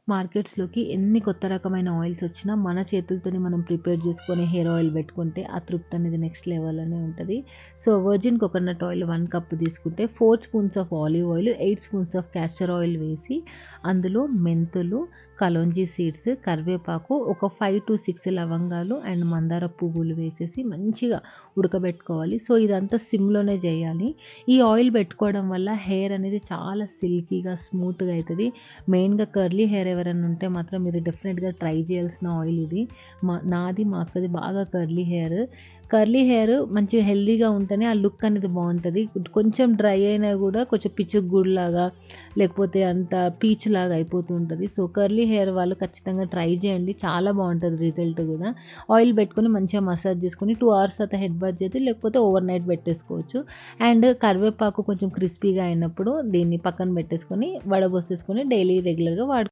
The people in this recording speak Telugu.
మార్కెట్స్‌లోకి ఎన్ని కొత్త రకమైన ఆయిల్స్ వచ్చినా మన చేతులతోనే మనం ప్రిపేర్ చేసుకొని హెయిర్ ఆయిల్ పెట్టుకుంటే ఆ తృప్తి అనేది నెక్స్ట్ లెవెల్‌లోనే ఉంటది. So, virgin coconut oil 1 cup తీసుకుంటే 4 spoons of olive oil, 8 spoons of castor oil వేసి అందులో మెంతులు, కలోంజీ సీడ్స్, కరివేపాకు, ఒక 5-6 లవంగాలు అండ్ మందార పువ్వులు వేసేసి మంచిగా ఉడకబెట్టుకోవాలి. సో, ఇదంతా సిమ్‌లోనే చేయాలి. ఈ ఆయిల్ పెట్టుకోవడం వల్ల హెయిర్ అనేది చాలా సిల్కీగా, స్మూత్‌గా అయితది. మెయిన్‌గా కర్లీ హెయిర్ ఎవరైనా ఉంటే మాత్రం మీరు డెఫినెట్‌గా ట్రై చేయాల్సిన ఆయిల్ ఇది. నాది, మా అక్కది బాగా కర్లీ హెయిర్. కర్లీ హెయిర్ మంచిగా హెల్తీగా ఉంటేనే ఆ లుక్ అనేది బావుంటది. కొంచెం డ్రై అయినా కూడా కొంచెం పిచ్చుగుడ్లాగా లేకపోతే అంత పీచ్‌లాగా అయిపోతూ ఉంటది. సో, కర్లీ హెయిర్ వాళ్ళు ఖచ్చితంగా ట్రై చేయండి. చాలా బావుంటది రిజల్ట్ కూడా. ఆయిల్ పెట్టుకొని మంచిగా మసాజ్ చేసుకొని 2 అవర్స్ తర్వాత హెడ్ బాత్ చేసి లేకపోతే ఓవర్ నైట్ పెట్టేసుకోవచ్చు. అండ్ కరివేపాకు కొంచెం క్రిస్పీగా అయినప్పుడు దీన్ని పక్కన పెట్టేసుకొని వడబోసేసుకొని డైలీ రెగ్యులర్‌గా